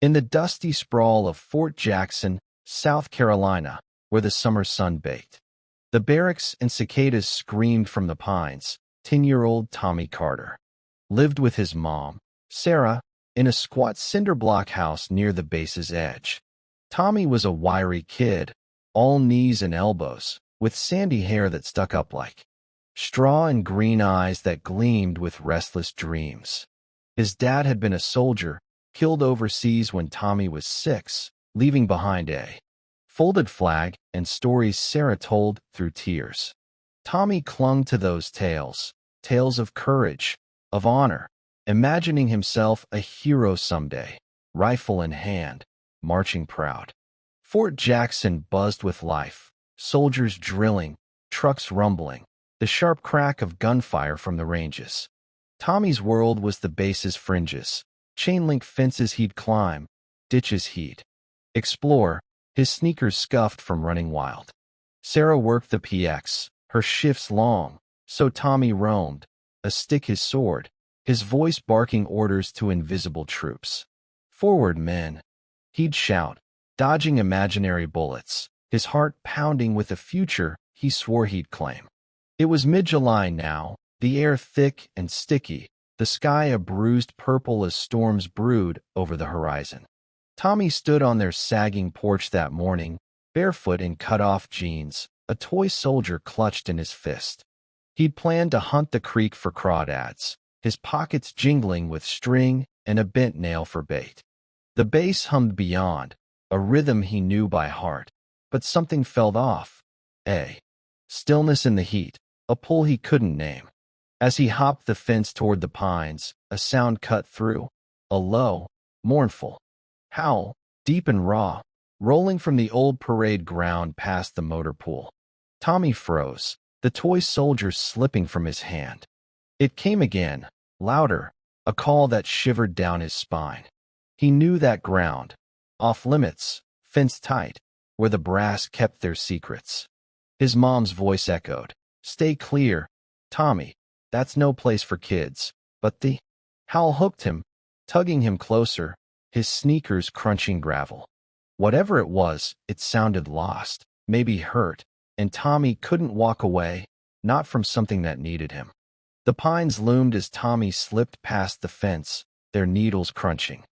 In the dusty sprawl of Fort Jackson, South Carolina, where the summer sun baked, the barracks and cicadas screamed from the pines. 10-year-old Tommy Carter lived with his mom, Sarah, in a squat cinder-block house near the base's edge. Tommy was a wiry kid, all knees and elbows, with sandy hair that stuck up like straw and green eyes that gleamed with restless dreams. His dad had been a soldier, killed overseas when Tommy was 6, leaving behind a folded flag and stories Sarah told through tears. Tommy clung to those tales of courage, of honor, imagining himself a hero someday, rifle in hand, marching proud. Fort Jackson buzzed with life, soldiers drilling, trucks rumbling, the sharp crack of gunfire from the ranges. Tommy's world was the base's fringes, chain-link fences he'd climb, ditches he'd explore, his sneakers scuffed from running wild. Sarah worked the PX, her shifts long, so Tommy roamed, a stick his sword, his voice barking orders to invisible troops. "Forward, men!" he'd shout, dodging imaginary bullets, his heart pounding with a future he swore he'd claim. It was mid-July now, the air thick and sticky, the sky a bruised purple as storms brood over the horizon. Tommy stood on their sagging porch that morning, barefoot in cut-off jeans, a toy soldier clutched in his fist. He'd planned to hunt the creek for crawdads, his pockets jingling with string and a bent nail for bait. The bass hummed beyond, a rhythm he knew by heart, but something felt off. A stillness in the heat, a pull he couldn't name. As he hopped the fence toward the pines, a sound cut through, a low, mournful howl, deep and raw, rolling from the old parade ground past the motor pool. Tommy froze, the toy soldier slipping from his hand. It came again, louder, a call that shivered down his spine. He knew that ground, off limits, fenced tight, where the brass kept their secrets. His mom's voice echoed, "Stay clear, Tommy, that's no place for kids." But the howl hooked him, tugging him closer, his sneakers crunching gravel. Whatever it was, it sounded lost, maybe hurt, and Tommy couldn't walk away, not from something that needed him. The pines loomed as Tommy slipped past the fence, their needles crunching.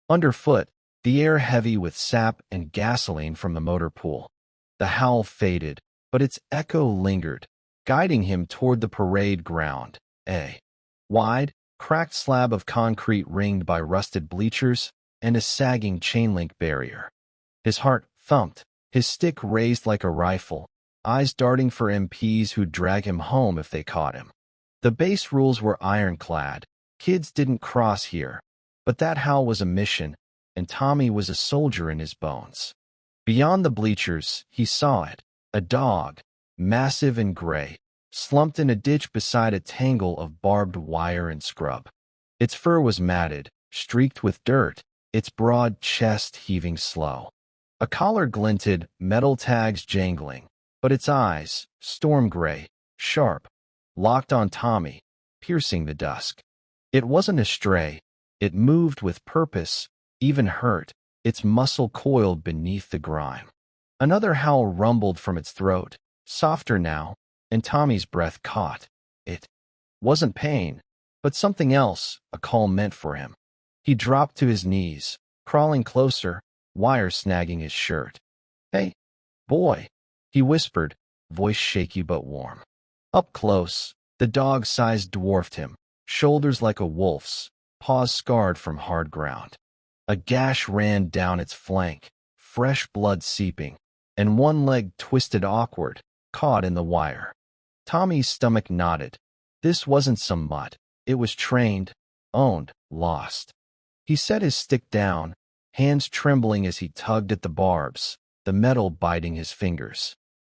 Underfoot, the air heavy with sap and gasoline from the motor pool. The howl faded, but its echo lingered, guiding him toward the parade ground, a wide, cracked slab of concrete ringed by rusted bleachers and a sagging chain-link barrier. His heart thumped, his stick raised like a rifle, eyes darting for MPs who'd drag him home if they caught him. The base rules were ironclad. Kids didn't cross here. But that howl was a mission, and Tommy was a soldier in his bones. Beyond the bleachers, he saw it, a dog, massive and gray, slumped in a ditch beside a tangle of barbed wire and scrub. Its fur was matted, streaked with dirt, its broad chest heaving slow. A collar glinted, metal tags jangling, but its eyes, storm gray, sharp, locked on Tommy, piercing the dusk. It wasn't a stray. It moved with purpose, even hurt, its muscle coiled beneath the grime. Another howl rumbled from its throat, softer now, and Tommy's breath caught. It wasn't pain, but something else, a call meant for him. He dropped to his knees, crawling closer, wire snagging his shirt. "Hey, boy," he whispered, voice shaky but warm. Up close, the dog-sized dwarfed him, shoulders like a wolf's, paws scarred from hard ground. A gash ran down its flank, fresh blood seeping, and one leg twisted awkward, caught in the wire. Tommy's stomach knotted. This wasn't some mutt. It was trained, owned, lost. He set his stick down, hands trembling as he tugged at the barbs, the metal biting his fingers.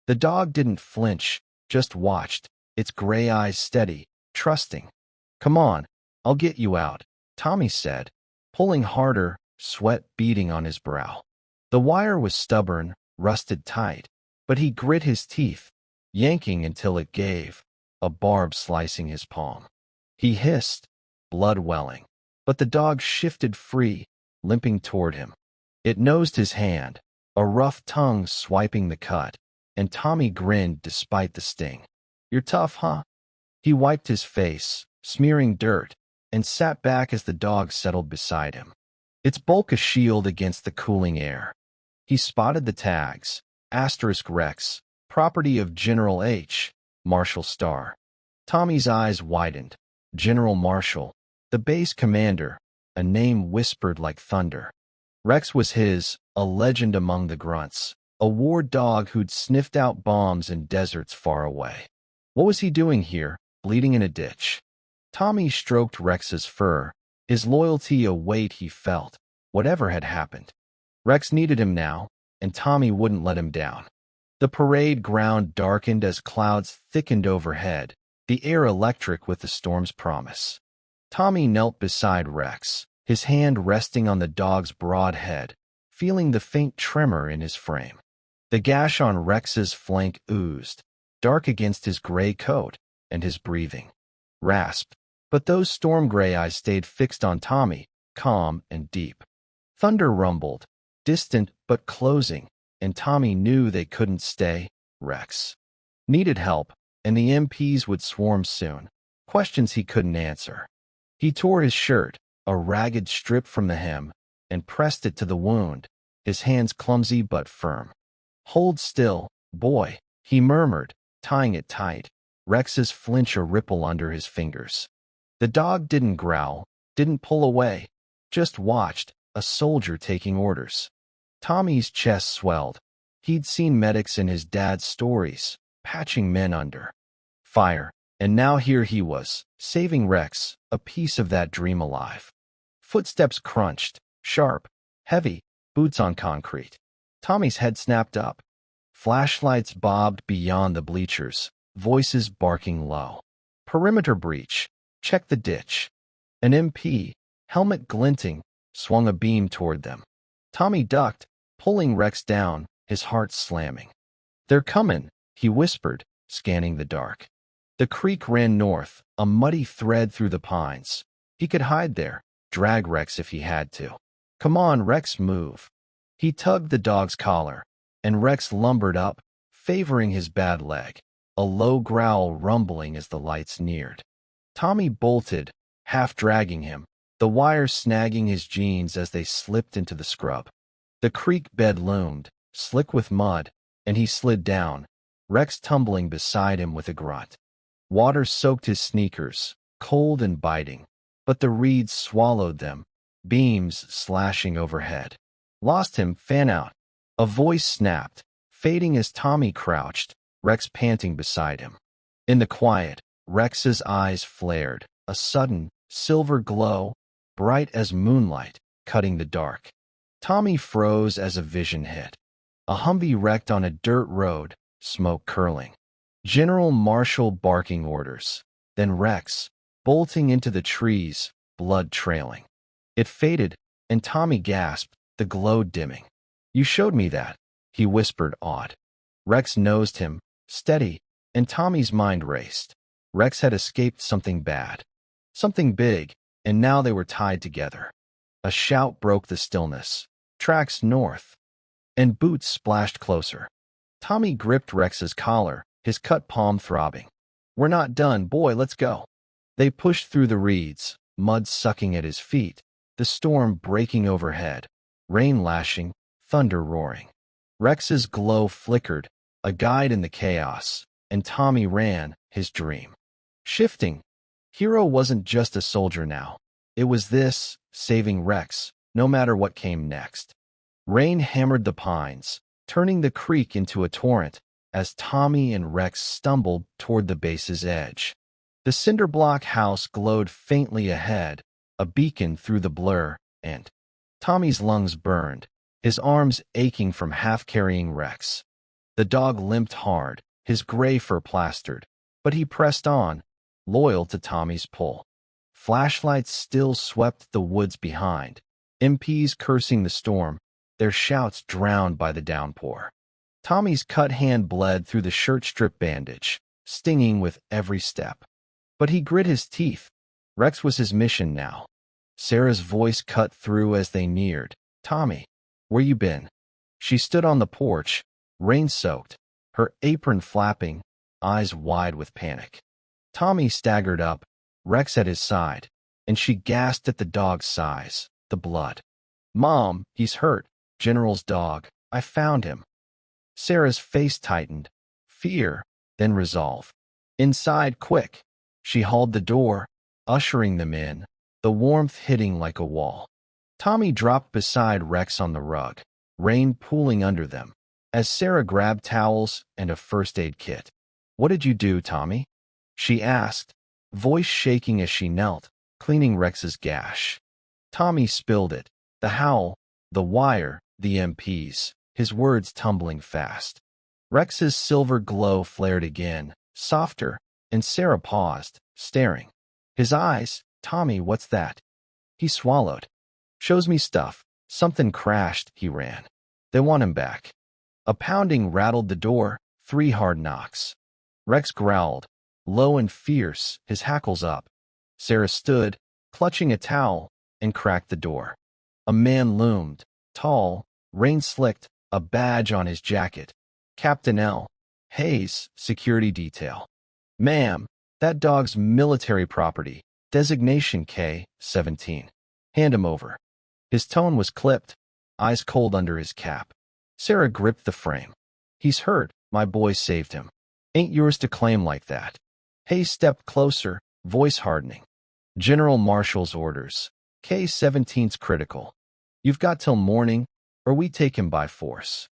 The dog didn't flinch, just watched, its gray eyes steady, trusting. "Come on, I'll get you out," Tommy said, pulling harder, sweat beading on his brow. The wire was stubborn, rusted tight, but he grit his teeth, yanking until it gave, a barb slicing his palm. He hissed, blood welling, but the dog shifted free, limping toward him. It nosed his hand, a rough tongue swiping the cut, and Tommy grinned despite the sting. "You're tough, huh?" He wiped his face, smearing dirt, and sat back as the dog settled beside him. Its bulk a shield against the cooling air. He spotted the tags, *Rex, property of General H. Marshall Starr. Tommy's eyes widened. General Marshall, the base commander, a name whispered like thunder. Rex was his, a legend among the grunts, a war dog who'd sniffed out bombs in deserts far away. What was he doing here, bleeding in a ditch? Tommy stroked Rex's fur, his loyalty a weight he felt, whatever had happened. Rex needed him now, and Tommy wouldn't let him down. The parade ground darkened as clouds thickened overhead, the air electric with the storm's promise. Tommy knelt beside Rex, his hand resting on the dog's broad head, feeling the faint tremor in his frame. The gash on Rex's flank oozed, dark against his gray coat, and his breathing rasped. But those storm-gray eyes stayed fixed on Tommy, calm and deep. Thunder rumbled, distant but closing, and Tommy knew they couldn't stay. Rex needed help, and the MPs would swarm soon. Questions he couldn't answer. He tore his shirt, a ragged strip from the hem, and pressed it to the wound, his hands clumsy but firm. "Hold still, boy," he murmured, tying it tight, Rex's flinch a ripple under his fingers. The dog didn't growl, didn't pull away, just watched, a soldier taking orders. Tommy's chest swelled. He'd seen medics in his dad's stories, patching men under fire, and now here he was, saving Rex, a piece of that dream alive. Footsteps crunched, sharp, heavy, boots on concrete. Tommy's head snapped up. Flashlights bobbed beyond the bleachers, voices barking low. Perimeter breach. Check the ditch. An MP, helmet glinting, swung a beam toward them. Tommy ducked, pulling Rex down, his heart slamming. "They're comin'," he whispered, scanning the dark. The creek ran north, a muddy thread through the pines. He could hide there, drag Rex if he had to. "Come on, Rex, move." He tugged the dog's collar, and Rex lumbered up, favoring his bad leg, a low growl rumbling as the lights neared. Tommy bolted, half dragging him, the wires snagging his jeans as they slipped into the scrub. The creek bed loomed, slick with mud, and he slid down, Rex tumbling beside him with a grunt. Water soaked his sneakers, cold and biting, but the reeds swallowed them, beams slashing overhead. "Lost him, fan out." A voice snapped, fading as Tommy crouched, Rex panting beside him. In the quiet, Rex's eyes flared, a sudden, silver glow, bright as moonlight, cutting the dark. Tommy froze as a vision hit. A Humvee wrecked on a dirt road, smoke curling. General Marshall barking orders. Then Rex, bolting into the trees, blood trailing. It faded, and Tommy gasped, the glow dimming. "You showed me that," he whispered, awed. Rex nosed him, steady, and Tommy's mind raced. Rex had escaped something bad, something big, and now they were tied together. A shout broke the stillness. Tracks north. And boots splashed closer. Tommy gripped Rex's collar, his cut palm throbbing. "We're not done, boy, let's go." They pushed through the reeds, mud sucking at his feet, the storm breaking overhead, rain lashing, thunder roaring. Rex's glow flickered, a guide in the chaos, and Tommy ran, his dream shifting. Hero wasn't just a soldier now. It was this, saving Rex, no matter what came next. Rain hammered the pines, turning the creek into a torrent, as Tommy and Rex stumbled toward the base's edge. The cinder-block house glowed faintly ahead, a beacon through the blur, and Tommy's lungs burned, his arms aching from half-carrying Rex. The dog limped hard, his gray fur plastered, but he pressed on, loyal to Tommy's pull. Flashlights still swept the woods behind, MPs cursing the storm, their shouts drowned by the downpour. Tommy's cut hand bled through the shirt strip bandage, stinging with every step. But he grit his teeth. Rex was his mission now. Sarah's voice cut through as they neared. Tommy, where you been? She stood on the porch, rain-soaked, her apron flapping, eyes wide with panic. Tommy staggered up, Rex at his side, and she gasped at the dog's size, the blood. Mom, he's hurt. General's dog. I found him. Sarah's face tightened. Fear, then resolve. Inside, quick. She hauled the door, ushering them in, the warmth hitting like a wall. Tommy dropped beside Rex on the rug, rain pooling under them, as Sarah grabbed towels and a first aid kit. What did you do, Tommy? She asked, voice shaking as she knelt, cleaning Rex's gash. Tommy spilled it, the howl, the wire, the MPs, his words tumbling fast. Rex's silver glow flared again, softer, and Sarah paused, staring. His eyes, Tommy, what's that? He swallowed. Shows me stuff. Something crashed, he ran. They want him back. A pounding rattled the door, 3 hard knocks. Rex growled, low and fierce, his hackles up. Sarah stood, clutching a towel, and cracked the door. A man loomed, tall, rain-slicked, a badge on his jacket. Captain L. Hayes, security detail. Ma'am, that dog's military property. Designation K-17. Hand him over. His tone was clipped, eyes cold under his cap. Sarah gripped the frame. He's hurt. My boy saved him. Ain't yours to claim like that. Hayes stepped closer, voice hardening. General Marshall's orders. K-17's critical. You've got till morning, or we take him by force.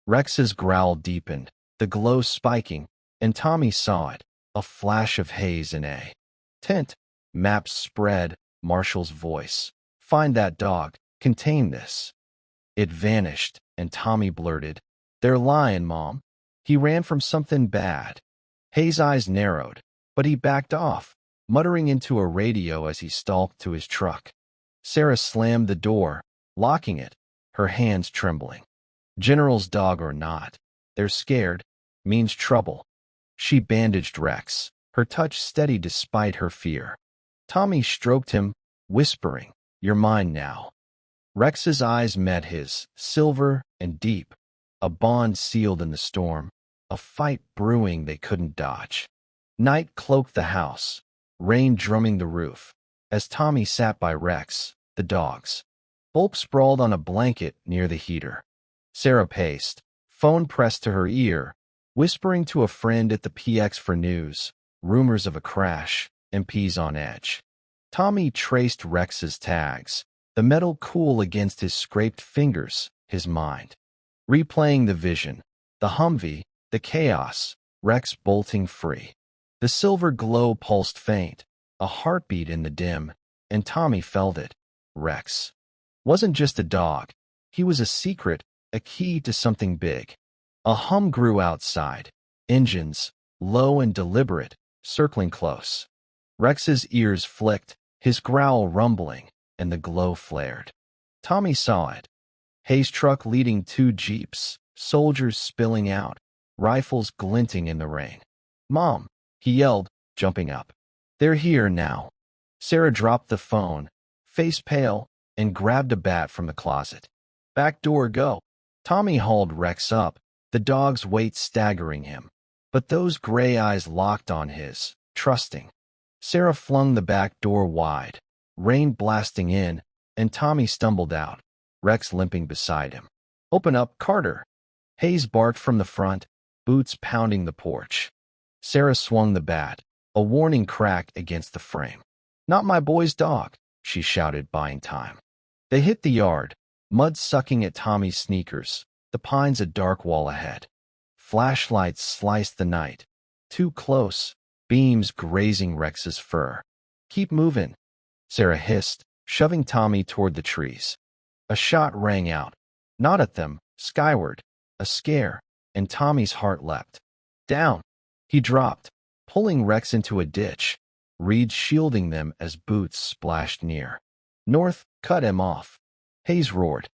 Rex's growl deepened, the glow spiking, and Tommy saw it, a flash of haze in a tent. Maps spread, Marshall's voice. Find that dog, contain this. It vanished, and Tommy blurted, They're lying, Mom. He ran from something bad. Hayes' eyes narrowed, but he backed off, muttering into a radio as he stalked to his truck. Sarah slammed the door, locking it, her hands trembling. General's dog or not, they're scared, means trouble. She bandaged Rex, her touch steady despite her fear. Tommy stroked him, whispering, You're mine now. Rex's eyes met his, silver and deep, a bond sealed in the storm, a fight brewing they couldn't dodge. Night cloaked the house, rain drumming the roof, as Tommy sat by Rex, the dogs. Bulk sprawled on a blanket near the heater. Sarah paced, phone pressed to her ear, whispering to a friend at the PX for news, rumors of a crash, MPs on edge. Tommy traced Rex's tags, the metal cool against his scraped fingers, his mind. Replaying the vision, the Humvee, the chaos, Rex bolting free. The silver glow pulsed faint, a heartbeat in the dim, and Tommy felt it. Rex wasn't just a dog. He was a secret, a key to something big. A hum grew outside, engines, low and deliberate, circling close. Rex's ears flicked, his growl rumbling, and the glow flared. Tommy saw it. Hayes' truck leading 2 jeeps, soldiers spilling out, rifles glinting in the rain. Mom, he yelled, jumping up. They're here now. Sarah dropped the phone, face pale, and grabbed a bat from the closet. Back door, go. Tommy hauled Rex up, the dog's weight staggering him. But those gray eyes locked on his, trusting. Sarah flung the back door wide, rain blasting in, and Tommy stumbled out, Rex limping beside him. Open up, Carter. Hayes barked from the front, boots pounding the porch. Sarah swung the bat, a warning crack against the frame. Not my boy's dog, she shouted, buying time. They hit the yard, mud sucking at Tommy's sneakers, the pines a dark wall ahead. Flashlights sliced the night. Too close, beams grazing Rex's fur. Keep moving, Sarah hissed, shoving Tommy toward the trees. A shot rang out, not at them, skyward, a scare, and Tommy's heart leapt. Down. He dropped, pulling Rex into a ditch, reeds shielding them as boots splashed near. North cut him off. Hayes roared.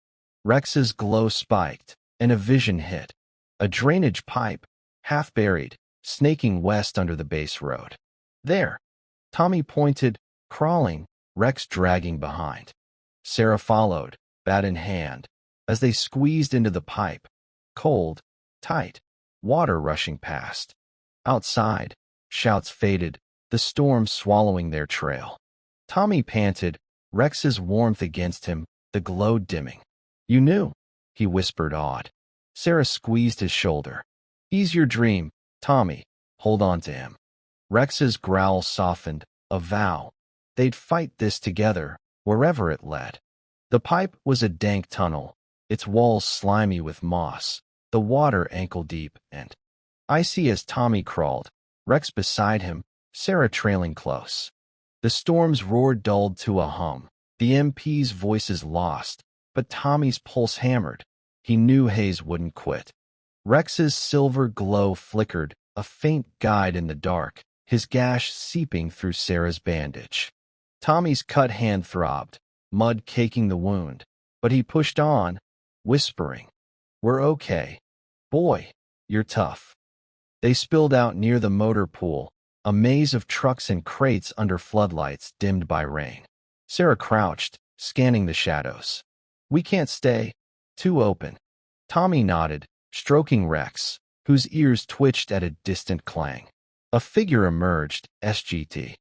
Rex's glow spiked, and a vision hit. A drainage pipe, half buried, snaking west under the base road. There. Tommy pointed, crawling, Rex dragging behind. Sarah followed, bat in hand, as they squeezed into the pipe. Cold, tight, water rushing past. Outside, shouts faded, the storm swallowing their trail. Tommy panted, Rex's warmth against him, the glow dimming. "You knew," he whispered, awed. Sarah squeezed his shoulder. "He's your dream, Tommy. Hold on to him." Rex's growl softened, a vow. They'd fight this together, wherever it led. The pipe was a dank tunnel, its walls slimy with moss, the water ankle-deep and icy as Tommy crawled, Rex beside him, Sarah trailing close. The storm's roar dulled to a hum, the MP's voices lost, but Tommy's pulse hammered. He knew Hayes wouldn't quit. Rex's silver glow flickered, a faint guide in the dark, his gash seeping through Sarah's bandage. Tommy's cut hand throbbed, mud caking the wound, but he pushed on, whispering, "We're okay. Boy, you're tough." They spilled out near the motor pool, a maze of trucks and crates under floodlights dimmed by rain. Sarah crouched, scanning the shadows. "We can't stay. Too open." Tommy nodded, stroking Rex, whose ears twitched at a distant clang. A figure emerged, SGT.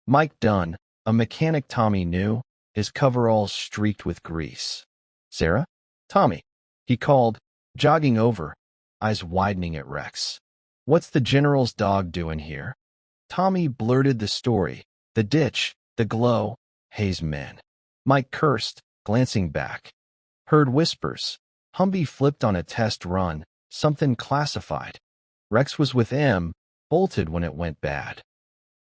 Mike Dunn, a mechanic Tommy knew, his coveralls streaked with grease. "Sarah? Tommy," he called, jogging over, eyes widening at Rex. "What's the general's dog doing here?" Tommy blurted the story, the ditch, the glow, Hayes' men. Mike cursed, glancing back. Heard whispers. Humvee flipped on a test run, something classified. Rex was with M, bolted when it went bad.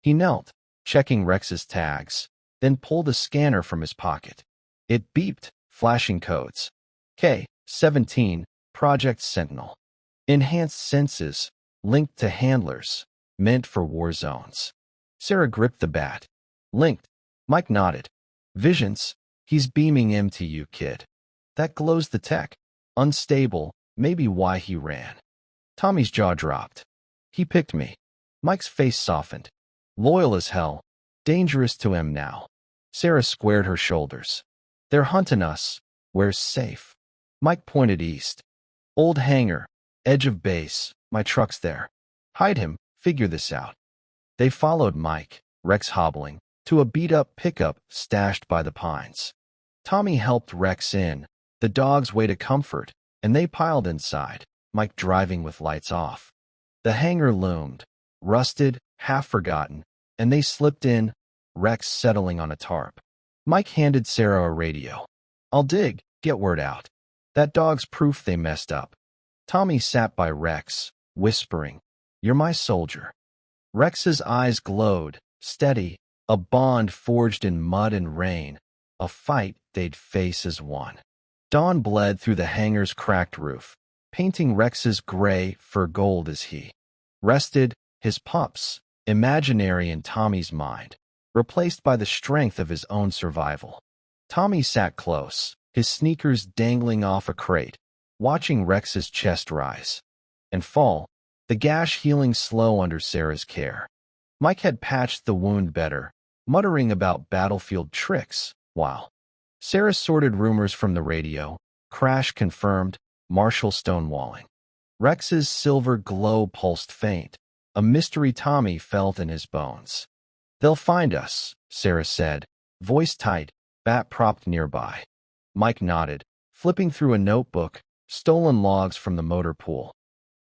He knelt, checking Rex's tags, then pulled a scanner from his pocket. It beeped, flashing codes. K-17, Project Sentinel. Enhanced senses, linked to handlers, meant for war zones. Sarah gripped the bat. "Linked." Mike nodded. "Visions, he's beaming him to you, kid. That glows the tech. Unstable, maybe why he ran." Tommy's jaw dropped. "He picked me." Mike's face softened. "Loyal as hell. Dangerous to him now." Sarah squared her shoulders. "They're hunting us. Where's safe?" Mike pointed east. "Old hangar, edge of base, my truck's there. Hide him, figure this out." They followed Mike, Rex hobbling, to a beat-up pickup stashed by the pines. Tommy helped Rex in, the dog's way to comfort, and they piled inside, Mike driving with lights off. The hangar loomed, rusted, half-forgotten, and they slipped in, Rex settling on a tarp. Mike handed Sarah a radio. "I'll dig, get word out. That dog's proof they messed up." Tommy sat by Rex, whispering, "You're my soldier." Rex's eyes glowed, steady, a bond forged in mud and rain, a fight they'd face as one. Dawn bled through the hangar's cracked roof, painting Rex's gray fur gold as he rested, his pups, imaginary in Tommy's mind, replaced by the strength of his own survival. Tommy sat close, his sneakers dangling off a crate, watching Rex's chest rise and fall, the gash healing slow under Sarah's care. Mike had patched the wound better, muttering about battlefield tricks, while Sarah sorted rumors from the radio, crash confirmed, Marshall stonewalling. Rex's silver glow pulsed faint, a mystery Tommy felt in his bones. "They'll find us," Sarah said, voice tight, bat propped nearby. Mike nodded, flipping through a notebook, stolen logs from the motor pool.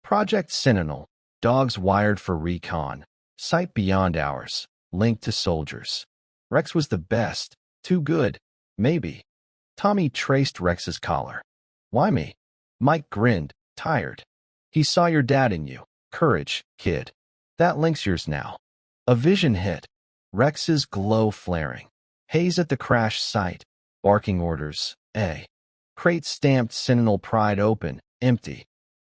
Project Sentinel, dogs wired for recon, sight beyond ours, linked to soldiers. Rex was the best, too good, maybe. Tommy traced Rex's collar. "Why me?" Mike grinned, tired. "He saw your dad in you. Courage, kid. That link's yours now." A vision hit, Rex's glow flaring. Hayes at the crash site, barking orders, A. Crate stamped Sentinel pried open, empty.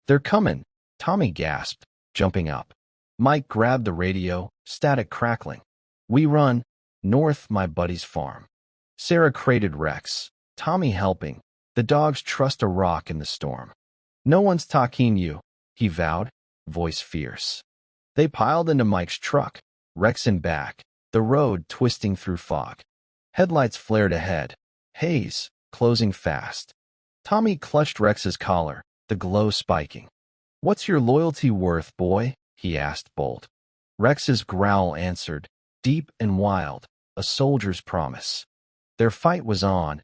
"They're coming," Tommy gasped, jumping up. Mike grabbed the radio, static crackling. "We run, north my buddy's farm." Sarah crated Rex, Tommy helping. The dogs trust a rock in the storm. "No one's talking you," he vowed, voice fierce. They piled into Mike's truck, Rex in back, the road twisting through fog. Headlights flared ahead, haze closing fast. Tommy clutched Rex's collar, the glow spiking. "What's your loyalty worth, boy?" he asked Bolt. Rex's growl answered, deep and wild, a soldier's promise. Their fight was on,